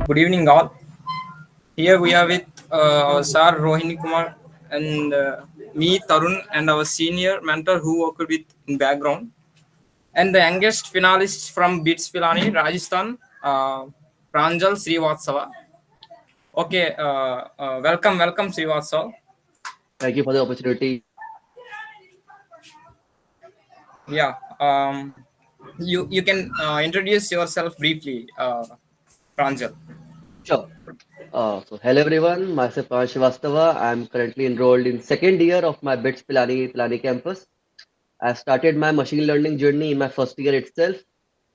Good evening, all. Here we are with our sir Rohini Kumar and me Tarun and our senior mentor who worked with in background and the youngest finalist from Beats Pilani, Rajasthan, Pranjal Srivatsava. Okay, welcome Srivatsava. Thank you for the opportunity. Yeah, you can introduce yourself briefly, Pranjal. Sure. Hello everyone. Myself Experience-Srivatsava. I'm currently enrolled in second year of my BITS Pilani campus. I started my machine learning journey in my first year itself,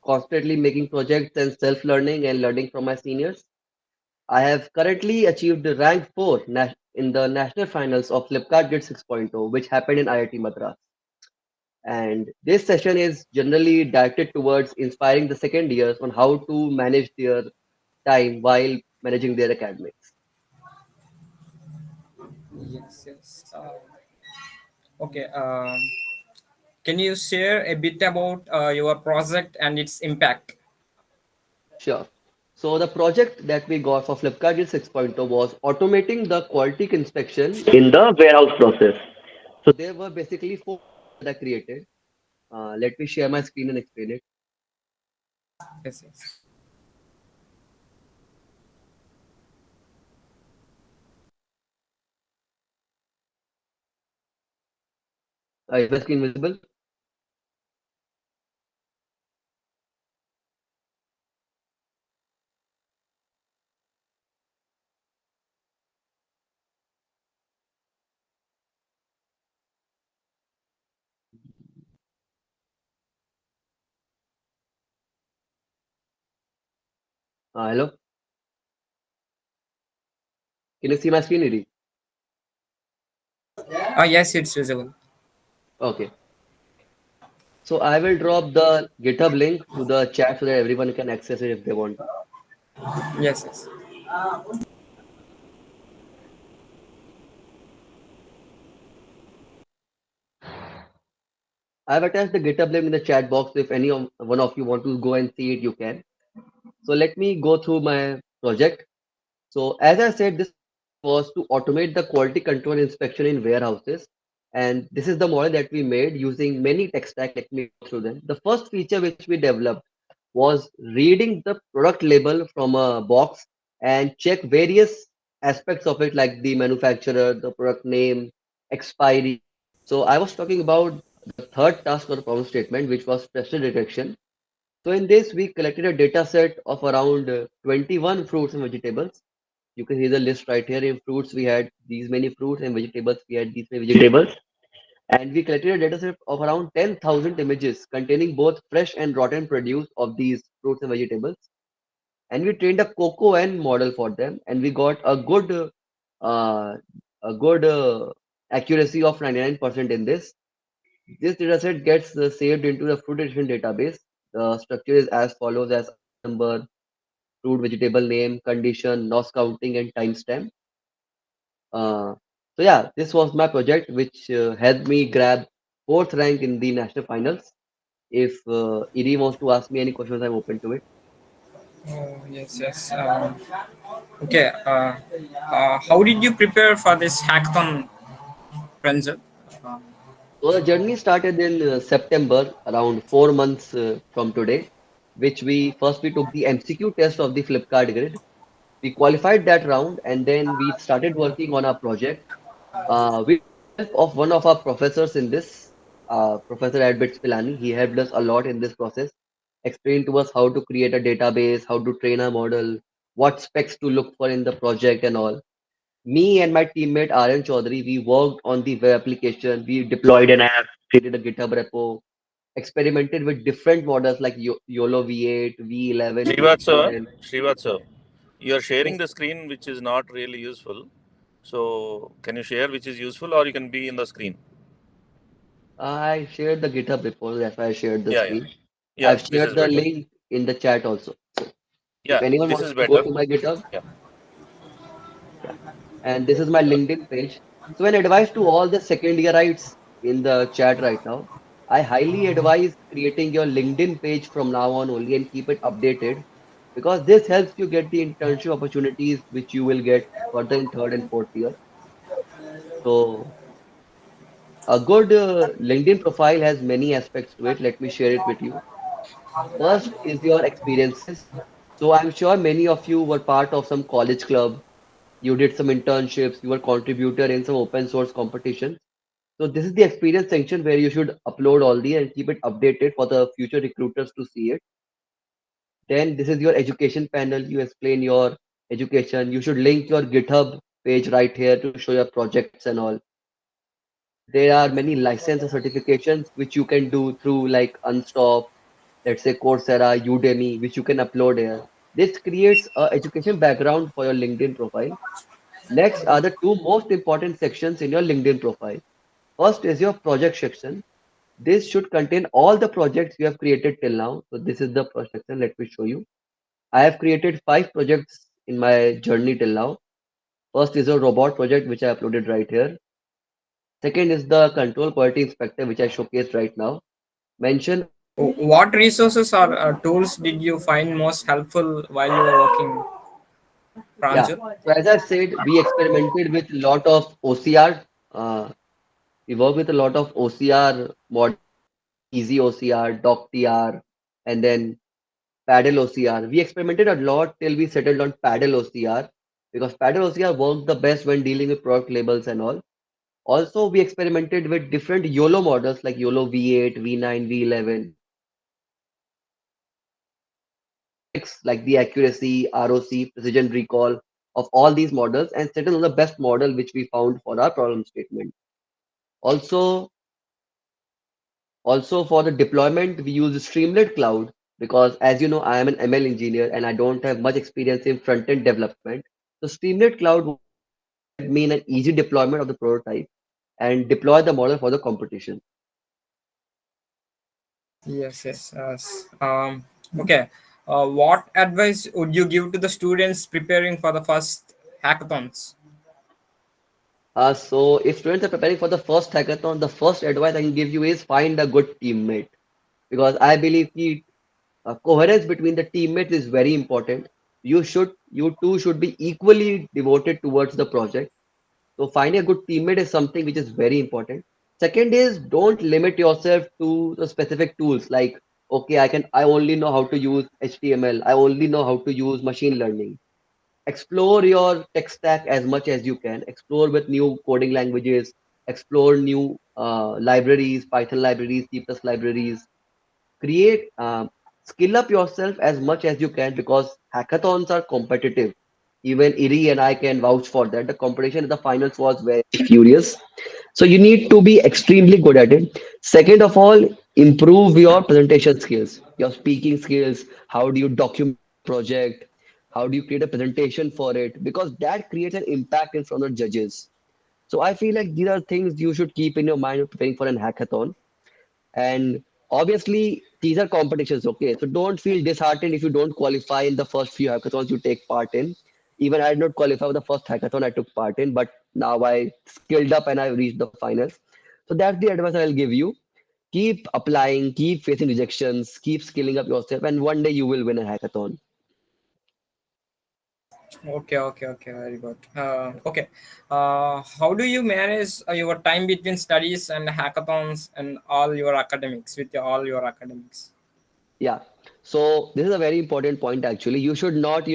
constantly making projects and self-learning and learning from my seniors. I have currently achieved the rank 4 in the national finals of Flipkart Grid 6.0, which happened in IIT Madras. And this session is generally directed towards inspiring the second years on how to manage their time while managing their academics. Yes. Okay. Can you share a bit about your project and its impact? Sure. So the project that we got for Flipkart Grid 6.0 was automating the quality inspection in the warehouse process. So there were basically four that I created. Let me share my screen and explain it. Yes. Is my screen visible? Hello. Can you see my screen, Edie? Yes, it's visible. Okay. So I will drop the GitHub link to the chat so that everyone can access it if they want to. Yes. I've attached the GitHub link in the chat box. If any of one of you want to go and see it, you can. So let me go through my project. So as I said, this was to automate the quality control inspection in warehouses. And this is the model that we made using many tech stack. Let me go through them. The first feature which we developed was reading the product label from a box and check various aspects of it like the manufacturer, the product name, expiry. So I was talking about the third task or the problem statement, which was pressure detection. So in this, we collected a data set of around 21 fruits and vegetables. You can see the list right here. In fruits, we had these many fruits, and vegetables, we had these many vegetables. And we collected a data set of around 10,000 images containing both fresh and rotten produce of these fruits and vegetables. And we trained a Coco N model for them, and we got uh, a good accuracy of 99% in this. This dataset gets saved into the fruit edition database. The structure is as follows as number, fruit, vegetable name, condition, loss counting, and timestamp. Uh, so yeah, this was my project, which helped me grab fourth rank in the national finals. If Iri wants to ask me any questions, I'm open to it. Yes. Okay. How did you prepare for this hackathon, Pranjal? Uh, So the journey started in September, around 4 months from today, which we took the MCQ test of the Flipkart grid. We qualified that round, and then we started working on our project. With the help of one of our professors in this, Professor Adbits Pilani, he helped us a lot in this process, explained to us how to create a database, how to train a model, what specs to look for in the project and all. Me and my teammate Aryan Chaudhary, we worked on the web application, we deployed an app, created a GitHub repo, experimented with different models like YOLO V8, V11, Srivatsava, V12. Srivatsava, you are sharing Yes, the screen, which is not really useful. So, can you share which is useful, or you can be in the screen? I shared the GitHub repo, that's why I shared the Yeah. screen. Yeah, I've this shared is the better. link in the chat also. So if Yeah, anyone this wants is to go better. to my GitHub, Yeah. and this is my LinkedIn page. So, an advice to all the second yearites in the chat right now, I highly advise creating your LinkedIn page from now on only and keep it updated. because this helps you get the internship opportunities which you will get further in third and fourth year. So a good LinkedIn profile has many aspects to it. Let me share it with you. First is your experiences. So I'm sure many of you were part of some college club. You did some internships. You were contributor in some open source competition. So this is the experience section where you should upload all the and keep it updated for the future recruiters to see it. Then this is your education panel. You explain your education. You should link your GitHub page right here to show your projects and all. There are many license or certifications which you can do through like Unstop, let's say Coursera, Udemy, which you can upload here. This creates a education background for your LinkedIn profile. Next are the two most important sections in your LinkedIn profile. First is your project section. This should contain all the projects you have created till now. So this is the first section. Let me show you. I have created 5 projects in my journey till now. First is a robot project which I uploaded right here. Second is the control quality inspector which I showcased right now. Mention What resources or tools did you find most helpful while you were working, yeah. Pranjal? So as I said, we experimented with a lot of OCR. Uh, we work with a lot of OCR models like Easy OCR, DocTR, and then Paddle OCR. We experimented a lot till we settled on Paddle OCR because Paddle OCR worked the best when dealing with product labels and all. Also, we experimented with different YOLO models like YOLO V8, V9, V11. We took metrics like the accuracy, ROC, precision recall of all these models and settled on the best model which we found for our problem statement. Also, also for the deployment, we use Streamlit Cloud because as you know, I am an ML engineer and I don't have much experience in front-end development. So Streamlit Cloud was used to help me in an easy deployment of the prototype and deploy the model for the competition. Yes, yes, yes. Okay. What advice would you give to the students preparing for the first hackathons? So if students are preparing for the first hackathon, the first advice I can give you is find a good teammate because I believe coherence between the teammates is very important. You two should be equally devoted towards the project. So finding a good teammate is something which is very important. Second is don't limit yourself to the specific tools like okay, I only know how to use HTML, I only know how to use machine learning. Explore your tech stack as much as you can. Explore with new coding languages, explore new libraries, Python libraries, C++ libraries. Create skill up yourself as much as you can because hackathons are competitive. Even Iri and I can vouch for that. The competition in the finals was very furious. So you need to be extremely good at it. Second of all, improve your presentation skills, your speaking skills. How do you document your project? How do you create a presentation for it? Because that creates an impact in front of judges. So I feel like these are things you should keep in your mind when preparing for an hackathon. And obviously, these are competitions, okay? So don't feel disheartened if you don't qualify in the first few hackathons you take part in. Even I did not qualify for the first hackathon I took part in, but now I skilled up and I reached the finals. So that's the advice I'll give you. Keep applying, keep facing rejections, keep skilling up yourself, and one day you will win a hackathon. Okay, okay, okay, very good. Okay. How do you manage your time between studies and hackathons and all your academics with all your academics? Yeah. So this is a very important point actually. You should not,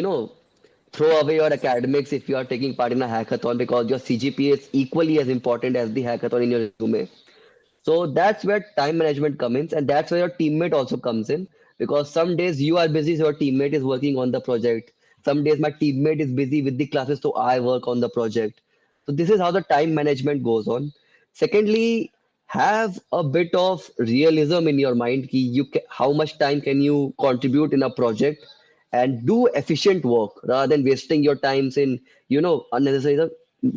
throw away your academics if you are taking part in a hackathon because your CGPA is equally as important as the hackathon in your resume. So that's where time management comes in, and that's where your teammate also comes in. Because some days you are busy, so your teammate is working on the project. Some days my teammate is busy with the classes, so I work on the project. So this is how the time management goes on. Secondly, have a bit of realism in your mind. How much time can you contribute in a project, and do efficient work rather than wasting your times in unnecessary.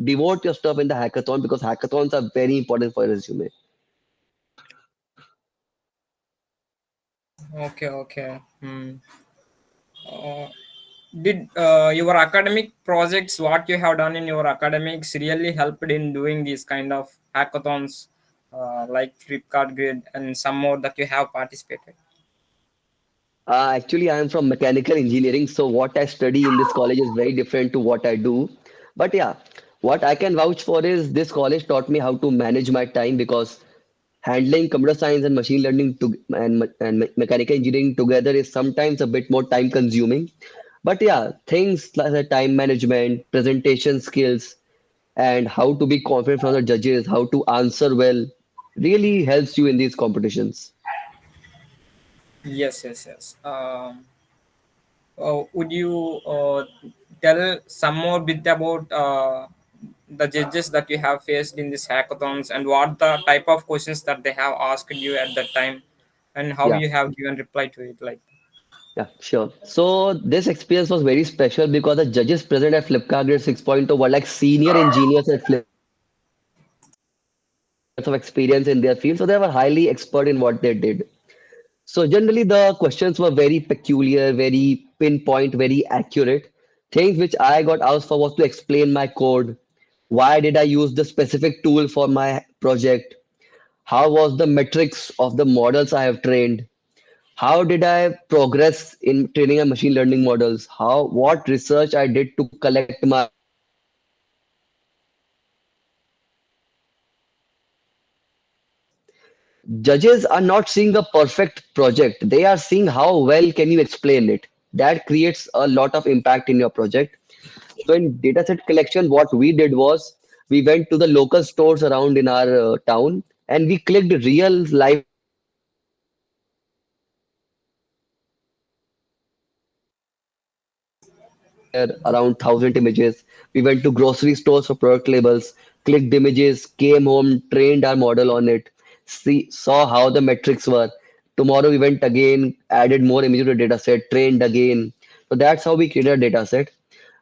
Devote your stuff in the hackathon because hackathons are very important for your resume. Okay, okay. Uh, did your academic projects, what you have done in your academics, really helped in doing these kind of hackathons, like Flipkart Grid and some more that you have participated? Actually, I am from mechanical engineering, so what I study in this college is very different to what I do. But yeah, what I can vouch for is this college taught me how to manage my time because handling computer science and machine learning and mechanical engineering together is sometimes a bit more time consuming. But yeah, things like the time management, presentation skills, and how to be confident from the judges, how to answer well, really helps you in these competitions. Yes, yes, yes. Would you tell some more bit about the judges that you have faced in these hackathons and what the type of questions that they have asked you at that time and how Yeah. you have given reply to it? Like, Yeah, sure. So this experience was very special because the judges present at Flipkart Grade 6.0 were like senior engineers at Flipkart with more than 20 years of experience in their field. So they were highly expert in what they did. So generally the questions were very peculiar, very pinpoint, very accurate. Things which I got asked for was to explain my code. Why did I use the specific tool for my project? How was the metrics of the models I have trained? How did I progress in training a machine learning models? How what research I did to collect my data? How did I prepare my code? How did I manage my metrics? Judges are not seeing a perfect project. They are seeing how well can you explain it. That creates a lot of impact in your project. So in dataset collection, what we did was we went to the local stores around in our town and we clicked real live data. We went to Rohini there around 1,000 images. We went to grocery stores for product labels, clicked images, came home, trained our model on it, saw how the metrics were. Tomorrow we went again, added more images to the data set, trained again. So that's how we created a data set.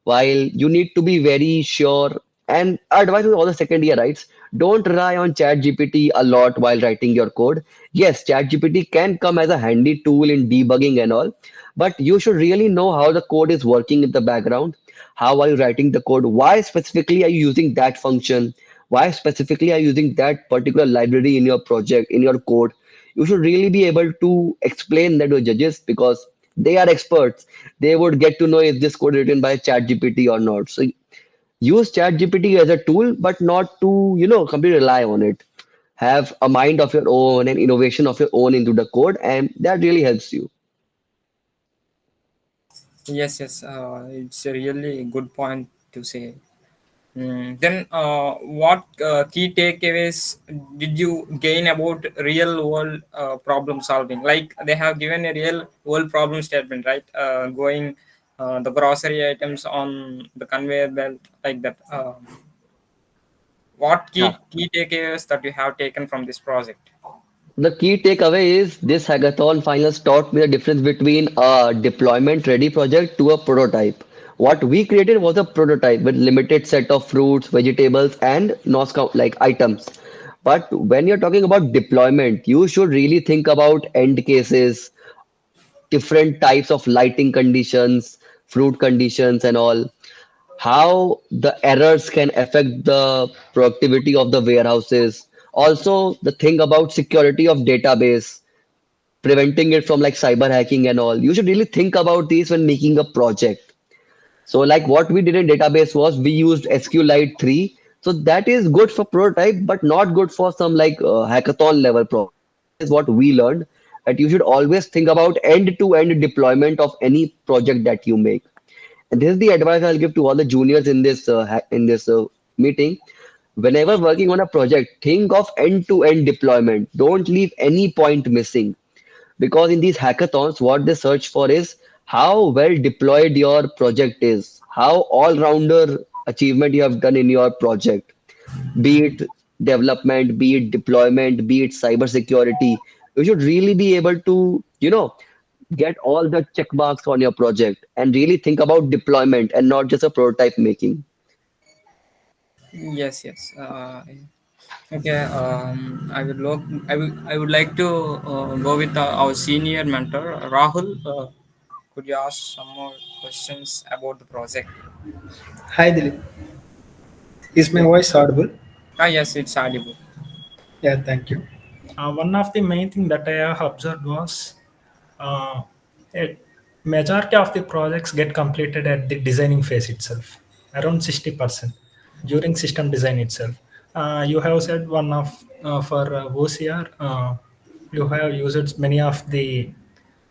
While you need to be very sure, and our advice with all the second year writes, don't rely on ChatGPT a lot while writing your code. Yes, ChatGPT can come as a handy tool in debugging and all, but you should really know how the code is working in the background. How are you writing the code? Why specifically are you using that function? Why specifically are you using that particular library in your project, in your code? You should really be able to explain that to judges because they are experts. They would get to know if this code is written by ChatGPT or not. So use ChatGPT as a tool, but not to, completely rely on it. Have a mind of your own and innovation of your own into the code, and that really helps you. yes, yes, it's a really good point to say. Then, what key takeaways did you gain about real world problem solving? Like they have given a real world problem statement, right? Going the grocery items on the conveyor belt, like that. What Yeah. key takeaways that you have taken from this project? The key takeaway is this hackathon finals taught me the difference between a deployment ready project to a prototype. What we created was a prototype with limited set of fruits, vegetables, and like items. But when you're talking about deployment, you should really think about end cases, different types of lighting conditions, fruit conditions, and all. How the errors can affect the productivity of the warehouses. Also, the thing about security of database, preventing it from like cyber hacking and all. You should really think about these when making a project. So like what we did in database was we used SQLite 3. So that is good for prototype, but not good for some like hackathon level project. That is what we learned that you should always think about end-to-end deployment of any project that you make. And this is the advice I'll give to all the juniors in this meeting. Whenever working on a project, think of end-to-end deployment. Don't leave any point missing because in these hackathons what they search for is how well deployed your project is, how all-rounder achievement you have done in your project, be it development, be it deployment, be it cybersecurity. You should really be able to get all the check marks on your project and really think about deployment and not just a prototype making. Yes, yes. Okay. I would like to go with our senior mentor, Rahul. Could you ask some more questions about the project? Hi Dileep, is my Yes. voice audible? Yes, it's audible. Yeah, thank you. One of the main thing that I have observed was uh, it, majority of the projects get completed at the designing phase itself, around 60% during system design itself. You have said one of for OCR, you have used many of the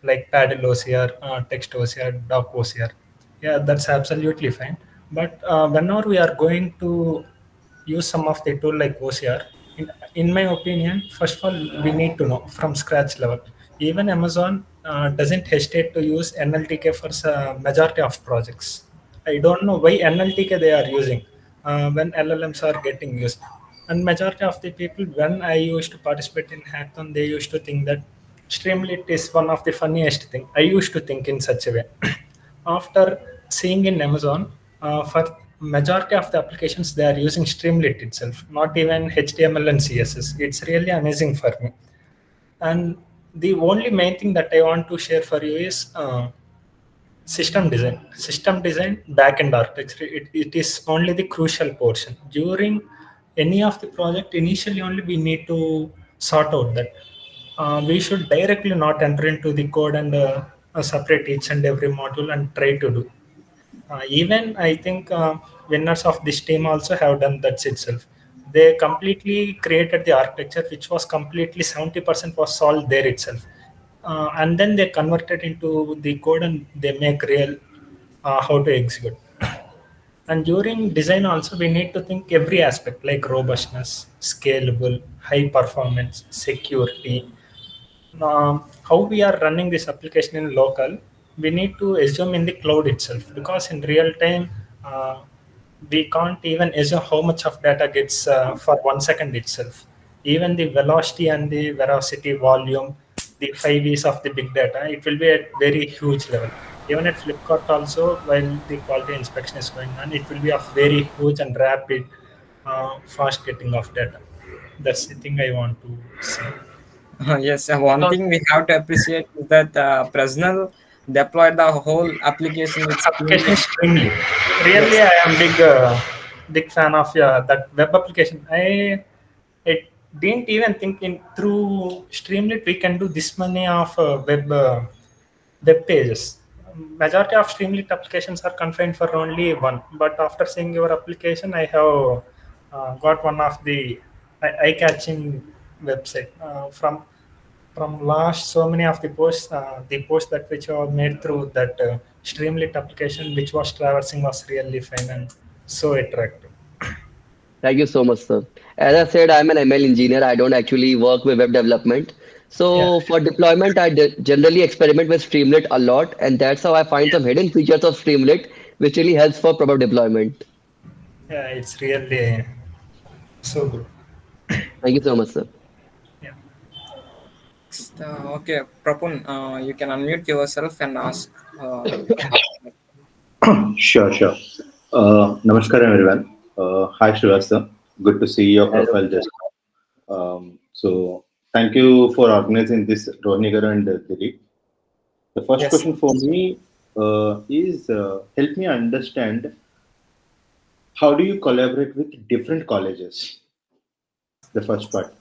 like paddle OCR, text OCR, doc OCR. Yeah, that's absolutely fine. But whenever we are going to use some of the tool like OCR, in my opinion, first of all, we need to know from scratch level. Even Amazon doesn't hesitate to use NLTK for majority of projects. I don't know why NLTK they are using when LLMs are getting used. And majority of the people, when I used to participate in hackathon, they used to think that Streamlit is one of the funniest thing. I used to think in such a way. After seeing in Amazon, for majority of the applications, they are using Streamlit itself, not even HTML and CSS. It's really amazing for me. And the only main thing that I want to share for you is system design backend architecture. It is only the crucial portion during any of the project. Initially only we need to sort out that we should directly not enter into the code and separate each and every module and try to do. Even I think winners of this team also have done that itself. They completely created the architecture, which was completely 70% was solved there itself, and then they converted into the code and they make real how to execute. And during design also, we need to think every aspect like robustness, scalable, high performance, security, how we are running this application in local. We need to assume in the cloud itself, because in real time we can't even assume how much of data gets for 1 second itself. Even the velocity and the veracity volume, the 5 V's of the big data, it will be at very huge level. Even at Flipkart also, while the quality inspection is going on, it will be of very huge and rapid fast getting of data. That's the thing I want to say. Yes, one So thing we have to appreciate is that Presnell deployed the whole application with this application is Streamlit. extremely. Really, Yes, I am big fan of that web application. I didn't even think in through Streamlit we can do this many of web pages. Majority of Streamlit applications are confined for only one. But after seeing your application, I have got one of the eye-catching website from last so many of the posts that which are made through that Streamlit application, which was traversing, was really fine and so attractive. Thank you so much, sir. As I said, I'm an ML engineer. I don't actually work with web development. Yeah, So for deployment, generally experiment with Streamlit a lot, and that's how I find some hidden features of Streamlit, which really helps for proper deployment. yeah, it's really so good. Thank you so much, sir. Yeah. okay, Prapun, you can unmute yourself and ask. Sure, sure. Namaskaram, everyone. Hi, Srivastava. Good to see your Hello. profile just now. So, thank you for organizing this, Rohini and Dileep. The first Yes. question for me is help me understand how do you collaborate with different colleges? The first part.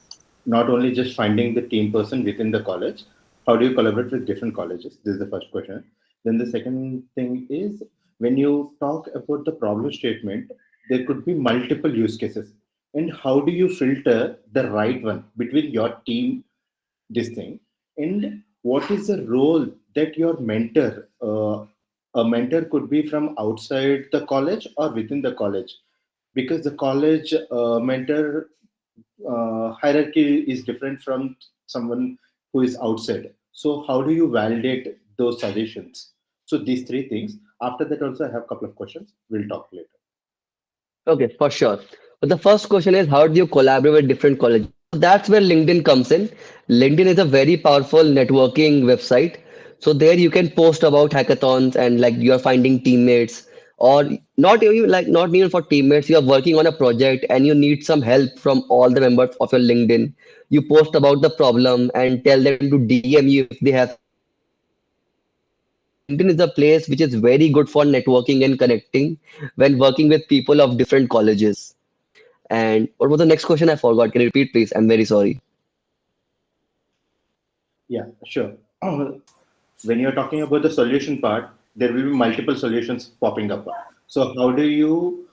Not only just finding the team person within the college, how do you collaborate with different colleges? This is the first question. Then the second thing is when you talk about the problem statement, there could be multiple use cases. And how do you filter the right one between your team, this thing? And what is the role that your mentor, a mentor could be from outside the college or within the college? Because the college mentor hierarchy is different from someone who is outside. So how do you validate those suggestions? So these three things. After that, also I have a couple of questions. We'll talk later. Okay, for sure. But the first question is how do you collaborate with different colleges? So that's where LinkedIn comes in. LinkedIn is a very powerful networking website. So there you can post about hackathons and like you're finding teammates or not even for teammates, you're working on a project and you need some help from all the members of your LinkedIn. You post about the problem and tell them to DM you if they have some questions. So LinkedIn is a place which is very good for networking and connecting when working with people of different colleges. And what was the next question? I forgot. Can you repeat, please? I'm very sorry. Yeah, sure. When you're talking about the solution part, there will be multiple solutions popping up. So how do you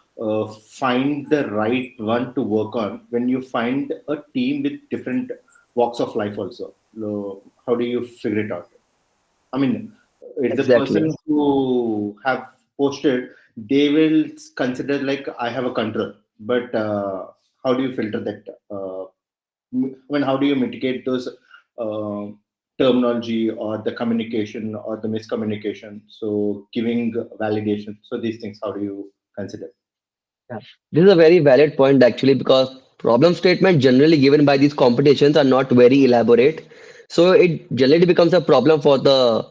find the right one to work on when you find a team with different walks of life also? How do you figure it out? I mean, if the Exactly. person who have posted, they will consider like I have a control. But how do you filter that? How do you mitigate those uh, terminology or the communication or the miscommunication? So giving validation. So these things, how do you consider? Yeah. This is a very valid point actually because problem statements generally given by these competitions are not very elaborate. So it generally becomes a problem for the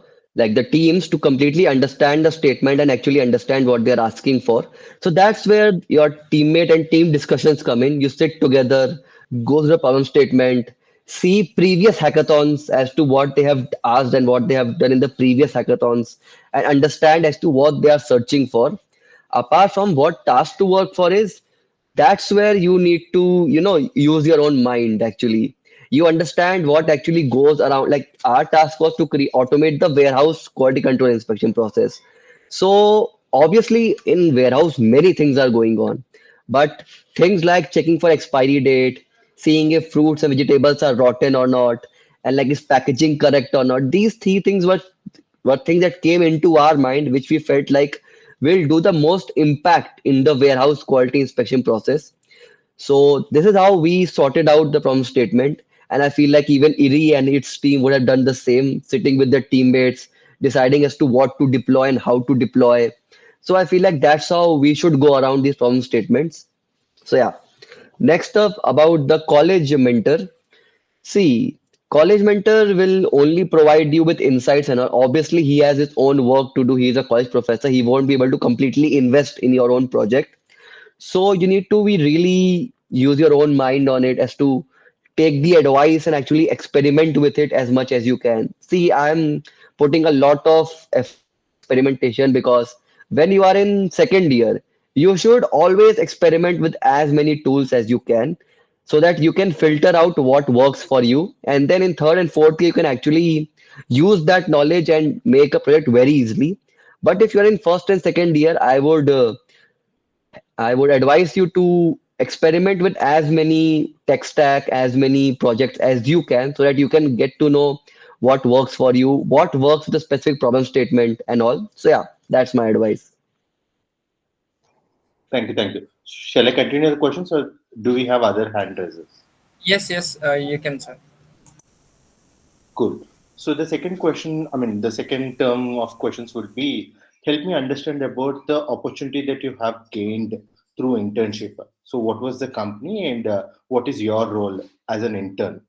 teams to completely understand the statement and actually understand what they're asking for. So that's where your teammate and team discussions come in. You sit together, go through the problem statement, see previous hackathons as to what they have asked and what they have done in the previous hackathons, and understand as to what they are searching for. Apart from what task to work for is, that's where you need to use your own mind actually. You understand what actually goes around. Like our task was to automate the warehouse quality control inspection process. So obviously in warehouse many things are going on, but things like checking for expiry date, seeing if fruits and vegetables are rotten or not, and like is packaging correct or not, these three things were things that came into our mind, which we felt like will do the most impact in the warehouse quality inspection process. So this is how we sorted out the problem statement. And I feel like even Iri and its team would have done the same, sitting with their teammates, deciding as to what to deploy and how to deploy. So I feel like that's how we should go around these problem statements. So yeah. Next up about the college mentor. See, college mentor will only provide you with insights and all. Obviously he has his own work to do. He's a college professor. He won't be able to completely invest in your own project. So you need to be really use your own mind on it as to take the advice and actually experiment with it as much as you can. See, I'm putting a lot of effort in experimentation because when you are in second year, you should always experiment with as many tools as you can so that you can filter out what works for you. And then in third and fourth year, you can actually use that knowledge and make a project very easily. But if you're in first and second year, I would advise you to experiment with as many tech stack, as many projects as you can, so that you can get to know what works for you, what works with a specific problem statement, and all. So yeah, that's my advice. Thank you, thank you. Shall I continue the questions or do we have other hand raises? Yes, yes, you can, sir. Cool. So the second question, I mean, the second term of questions would be help me understand about the opportunity that you have gained through internship. So what was the company and what is your role as an intern?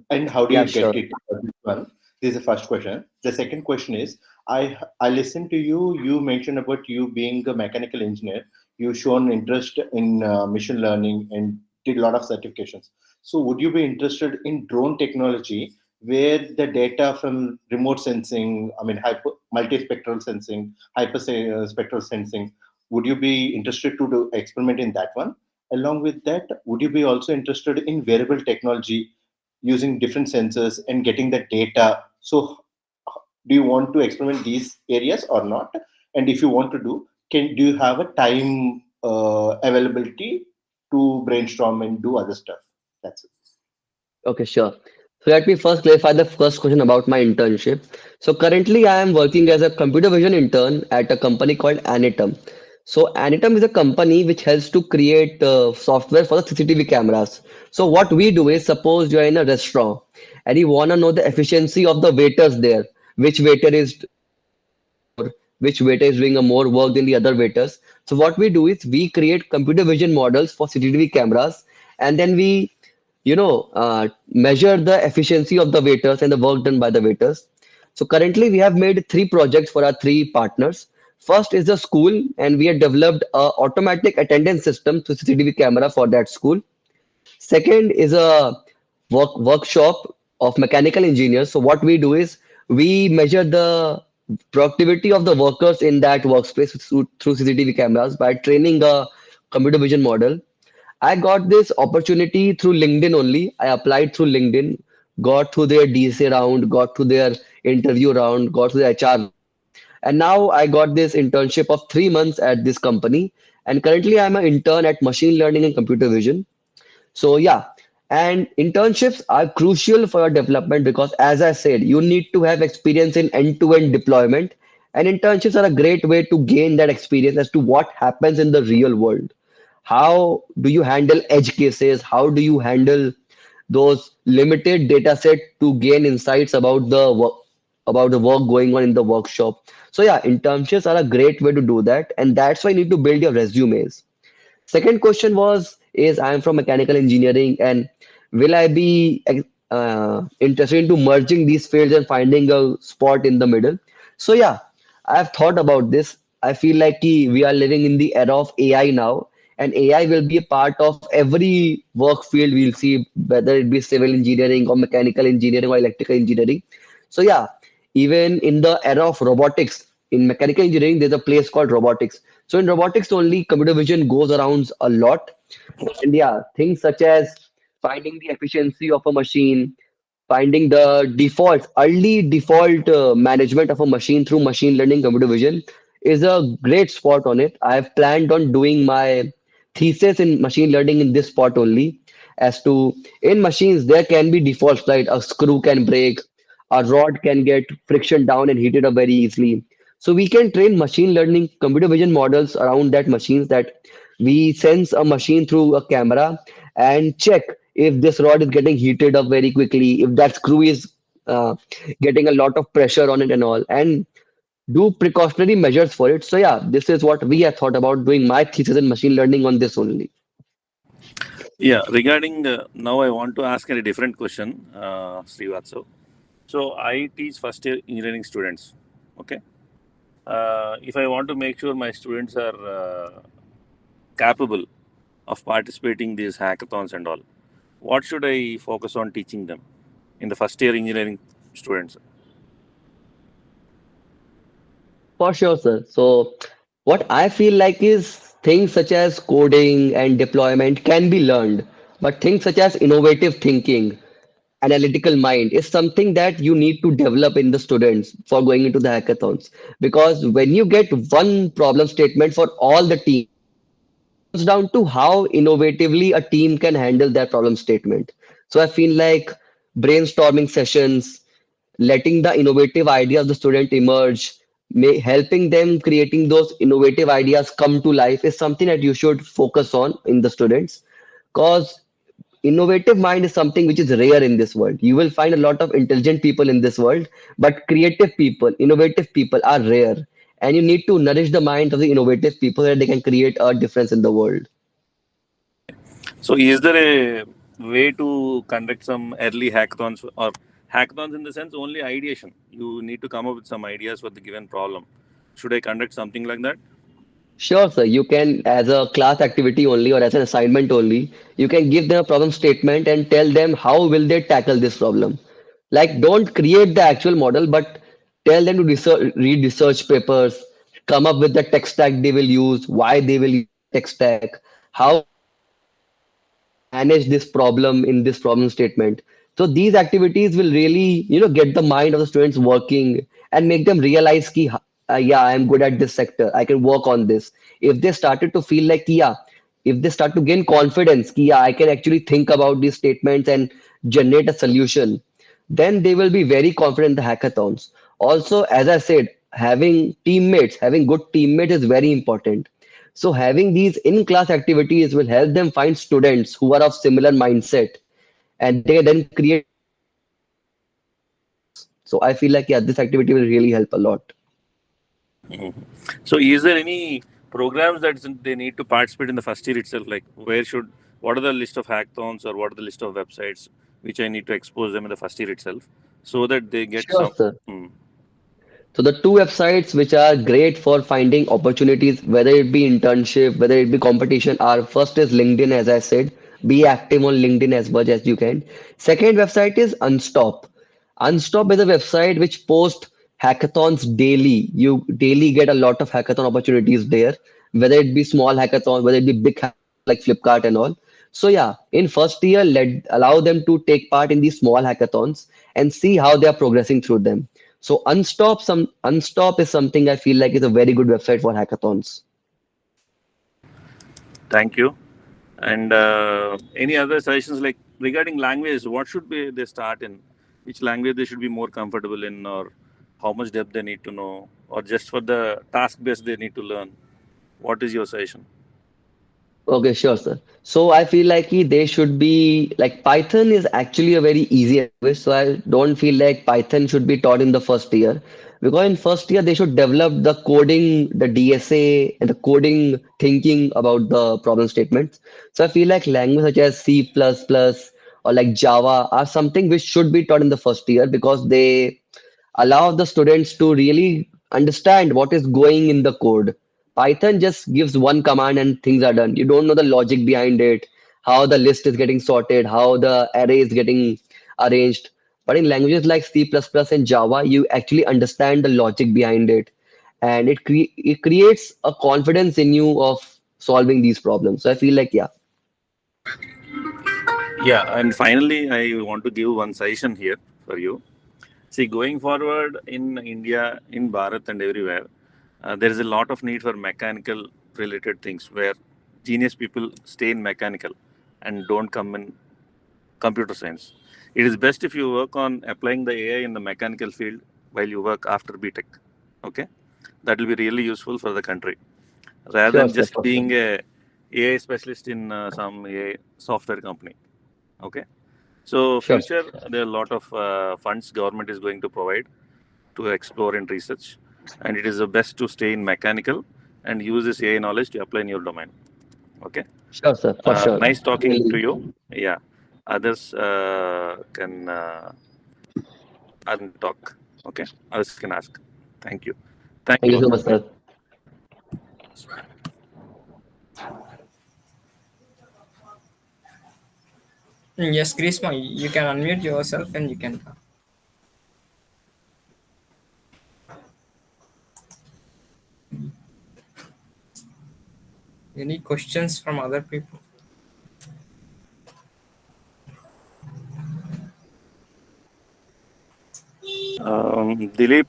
And how do Yeah, you get sure. it? This one. This is the first question. The second question is, I listened to you. You mentioned about you being a mechanical engineer. You shown interest in machine learning and did a lot of certifications. So would you be interested in drone technology, where the data from remote sensing, I mean, multispectral sensing, spectral sensing, would you be interested to do experiment in that one? Along with that, would you be also interested in wearable technology using different sensors and getting the data? So do you want to experiment these areas or not? And if you want to do you have a time availability to brainstorm and do other stuff? That's it. Okay, sure. So let me first clarify the first question about my internship. So currently I am working as a computer vision intern at a company called Anitum. So Anitum is a company which helps to create software for the CCTV cameras. So what we do is, suppose you are in a restaurant and you want to know the efficiency of the waiters there, which waiter is working more, which waiter is doing a more work than the other waiters. So what we do is we create computer vision models for CCTV cameras, and then we measure the efficiency of the waiters and the work done by the waiters. So currently we have made three projects for our three partners. First is the school, and we have developed a automatic attendance system through CCTV camera for that school. Second is a workshop of mechanical engineers. So what we do is we measure the productivity of the workers in that workspace through CCTV cameras by training a computer vision model. I got this opportunity through LinkedIn only. I applied through LinkedIn, got through their DSA round, got through their interview round, got to the HR round, and now I got this internship of 3 months at this company. And currently, I'm an intern at machine learning and computer vision. So yeah, and internships are crucial for your development because as I said, you need to have experience in end-to-end deployment, and internships are a great way to gain that experience as to what happens in the real world. How do you handle edge cases? How do you handle those limited data set to gain insights about the work going on in the workshop? So yeah, internships are a great way to do that, and that's why you need to build your resumes. Second question was, is I am from mechanical engineering and will I be interested into merging these fields and finding a spot in the middle? So yeah, I've thought about this. I feel like we are living in the era of AI now, and AI will be a part of every work field we'll see, whether it be civil engineering or mechanical engineering or electrical engineering. So yeah, even in the era of robotics, in mechanical engineering, there's a place called robotics. So in robotics only, computer vision goes around a lot. And yeah, things such as finding the efficiency of a machine, finding the defaults, early default management of a machine through machine learning computer vision is a great spot on it. I have planned on doing my thesis in machine learning in this spot only. As to in machines, there can be defaults, right? A screw can break, a rod can get friction down and heated up very easily. So we can train machine learning computer vision models around that machines that we sense a machine through a camera and check if this rod is getting heated up very quickly, if that screw is getting a lot of pressure on it and all, and do precautionary measures for it. So yeah, this is what we have thought about doing my thesis in machine learning on this only. Yeah, regarding now, I want to ask a different question, Srivatsav. So I teach first year engineering students. Okay. If I want to make sure my students are capable of participating these hackathons and all, what should I focus on teaching them in the first year engineering students? For sure, sir. So what I feel like is things such as coding and deployment can be learned, but things such as innovative thinking, analytical mind is something that you need to develop in the students for going into the hackathons. Because when you get one problem statement for all the team, it comes down to how innovatively a team can handle that problem statement. So I feel like brainstorming sessions, letting the innovative idea of the student emerge, helping them creating those innovative ideas come to life is something that you should focus on in the students. Because innovative mind is something which is rare in this world. You will find a lot of intelligent people in this world, but creative people, innovative people are rare. And you need to nourish the mind of the innovative people so that they can create a difference in the world. So, is there a way to conduct some early hackathons or hackathons in the sense only ideation? You need to come up with some ideas for the given problem. Should I conduct something like that? Sure, sir. You can, as a class activity only or as an assignment only, you can give them a problem statement and tell them how will they tackle this problem. Like, don't create the actual model, but tell them to read research papers, come up with the tech stack they will use, why they will use that tech stack, how will they manage this problem in this problem statement. So these activities will really, get the mind of the students working and make them realize ki, yeah, I'm good at this sector. I can work on this. If they started to feel like, yeah, if they start to gain confidence, ki, yeah, I can actually think about these statements and generate a solution, then they will be very confident in the hackathons. Also, as I said, having teammates, having good teammates is very important. So having these in-class activities will help them find students who are of similar mindset and they can then create teams and work together in hackathons. So I feel like, yeah, this activity will really help a lot. Mhm. So, is there any programs that they need to participate in the first year itself? Like, what are the list of hackathons or what are the list of websites which I need to expose them in the first year itself so that they get Sure, some. sir. Hmm. So the two websites which are great for finding opportunities, whether it be internship, whether it be competition, are first is LinkedIn, as I said. Be active on LinkedIn as much as you can. Second website is Unstop. Unstop is a website which posts hackathons daily. You daily get a lot of hackathon opportunities there, whether it be small hackathons, whether it be big hackathons like Flipkart and all. So yeah, in first year, let allow them to take part in these small hackathons and see how they are progressing through them. So Unstop is something I feel like is a very good website for hackathons. Thank you. And any other suggestions like regarding language? What should be they start in? Which language they should be more comfortable in, or how much depth they need to know, or just for the task based they need to learn? What is your suggestion? Okay, sure, sir. So I feel like they should be like Python is actually a very easy language. So I don't feel like Python should be taught in the first year because in first year they should develop the coding, the DSA, and the coding thinking about the problem statements. So I feel like language such as C++ plus plus or like Java are something which should be taught in the first year because they allow the students to really understand what is going in the code. Python just gives one command and things are done. You don't know the logic behind it, how the list is getting sorted, how the array is getting arranged. But in languages like C++ plus plus and Java, you actually understand the logic behind it. And it creates a confidence in you of solving these problems. So I feel like, yeah, Yeah, and finally, I want to give one suggestion here for you. See, going forward in India, in Bharat, and everywhere, there is a lot of need for mechanical related things where genius people stay in mechanical and don't come in computer science. It is best if you work on applying the AI in the mechanical field while you work after BTech. Okay, that will be really useful for the country rather sure, than sir, just for sure. being a AI specialist in some AI software company. Okay, so Sure, future there are a lot of funds government is going to provide to explore and research, and it is the best to stay in mechanical and use this AI knowledge to apply in your domain. Okay, sure, sir, for sure. nice talking to Really, you. Yeah, others can talk. Okay, others can ask. Thank you. Thank thank you you so both. much, sir. Yes, Grishma, you can unmute yourself and you can talk. Any questions from other people? Dileep,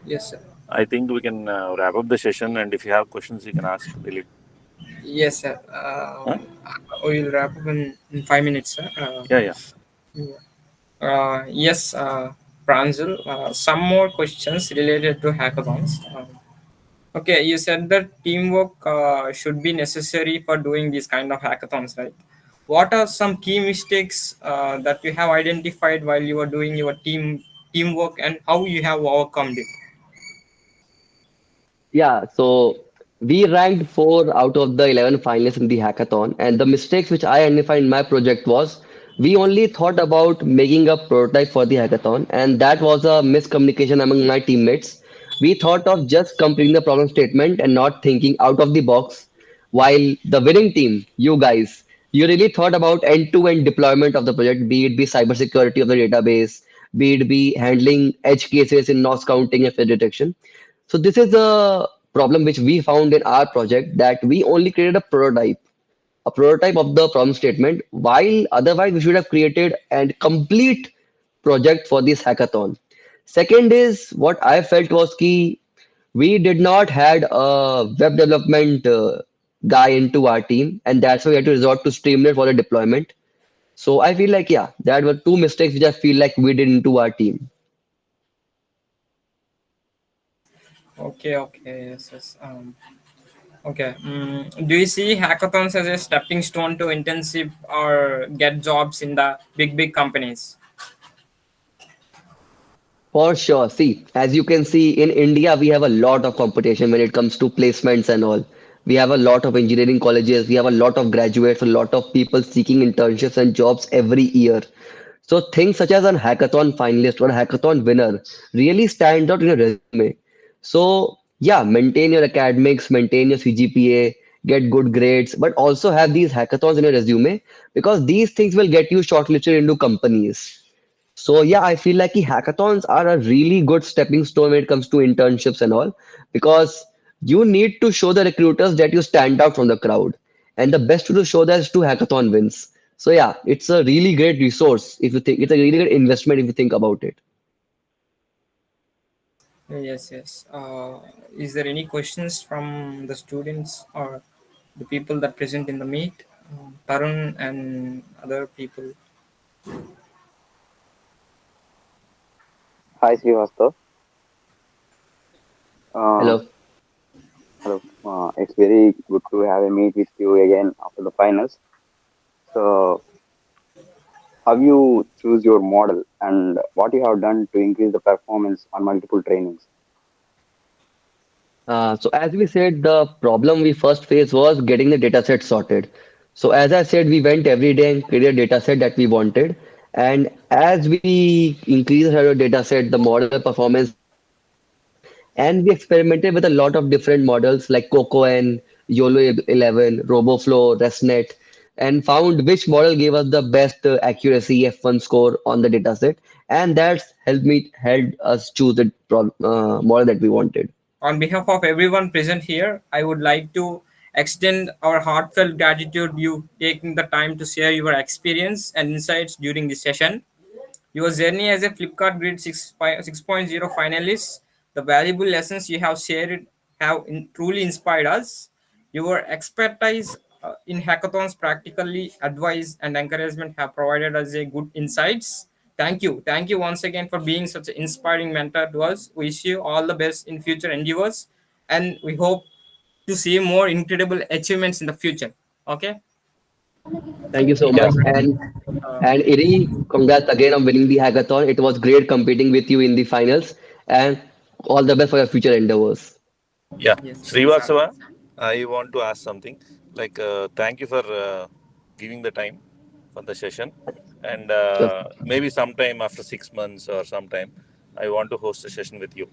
Yes, sir. I think we can wrap up the session, and if you have questions, you can ask Dileep. Yes, sir. Huh? We will wrap up in 5 minutes, sir. Yeah, yeah. Yes, Pranjal, some more questions related to hackathons. Okay, you said that teamwork should be necessary for doing these kind of hackathons, right? What are some key mistakes that you have identified while you were doing your teamwork, and how you have overcome it? Yeah, so we ranked 4 out of the 11 finalists in the hackathon, and the mistakes which I identified in my project was we only thought about making a prototype for the hackathon, and that was a miscommunication among my teammates. We thought of just completing the problem statement and not thinking out of the box, while the winning team, you guys, you really thought about end-to-end deployment of the project, be it be cybersecurity of the database, be it be handling edge cases in loss counting and failure detection. So this is the problem which we found in our project that we only created a prototype of the problem statement, while otherwise we should have created a complete project for this hackathon. Second is what I felt was key. We did not had a web development guy into our team, and that's why we had to resort to Streamlit for the deployment. So I feel like yeah, that were two mistakes which I feel like we did into our team. Okay, okay, yes, yes. Okay. Do you see hackathons as a stepping stone to internship or get jobs in the big companies? For sure. See, as you can see in India, we have a lot of competition when it comes to placements and all. We have a lot of engineering colleges, we have a lot of graduates, a lot of people seeking internships and jobs every year. So things such as a hackathon finalist or a hackathon winner really stand out in your resume. So yeah, maintain your academics, maintain your CGPA, get good grades, but also have these hackathons in your resume because these things will get you shortlisted into companies. So yeah, I feel like hackathons are a really good stepping stone when it comes to internships and all, because you need to show the recruiters that you stand out from the crowd. And the best way to show that is to hackathon wins. So yeah, it's a really great resource if you think it's a really good investment if you think about it. Yes, yes. Is there any questions from the students or the people that present in the meet? Tarun and other people. Hi, Srivastav. Uh, Hello. Hello. It's very good to have a meet with you again after the finals. So, how you choose your model and what you have done to increase the performance on multiple trainings? So as we said, the problem we first faced was getting the data set sorted. So as I said, we went every day and created a data set that we wanted. And as we increased our data set, the model performance improved. And we experimented with a lot of different models like Coco and Yolo 11, RoboFlow, ResNet, and found which model gave us the best accuracy F1 score on the data set. And that's helped us choose the model that we wanted. On behalf of everyone present here, I would like to extend our heartfelt gratitude you taking the time to share your experience and insights during this session. Your journey as a Flipkart Grid 6.0 finalist, the valuable lessons you have shared have truly inspired us. Your expertise in hackathons, practically advice and encouragement have provided us a good insights. Thank you. Thank you once again for being such an inspiring mentor to us. We wish you all the best in future endeavors and we hope to see more incredible achievements in the future. Okay. Thank you so Yeah. much. Thank you. And Iri, congrats again on winning the hackathon. It was great competing with you in the finals. And all the best for your future endeavors. Yeah, Yes, yes, sir. Srivatsava, I want to ask something. Like, thank you for giving the time for the session, and Sure. maybe sometime after 6 months or sometime, I want to host a session with you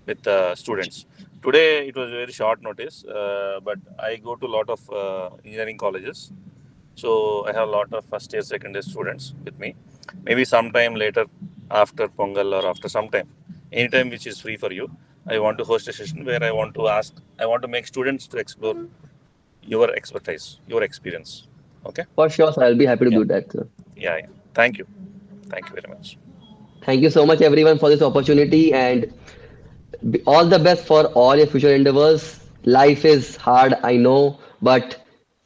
with students. Today it was very short notice, but I go to a lot of engineering colleges, so I have a lot of first year, second year students with me. Maybe sometime later, after Pongal or after some time, anytime which is free for you, I want to host a session where I want to ask, I want to make students to explore your expertise, your experience. Okay? For sure, sir. I'll be happy to Yeah. do that, sir. Yeah. Yeah. Thank you. Thank you very much. Thank you so much, everyone, for this opportunity. And all the best for all your future endeavors. Life is hard, I know, but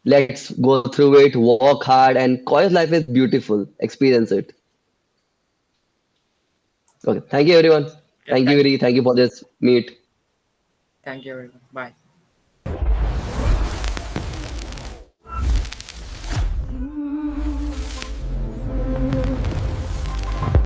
let's go through it, work hard, and college life is beautiful. Experience it. Okay. Thank you, everyone. Yeah, Thank you, thank Iri. you. Thank you for this meet. Thank you, everyone. Bye.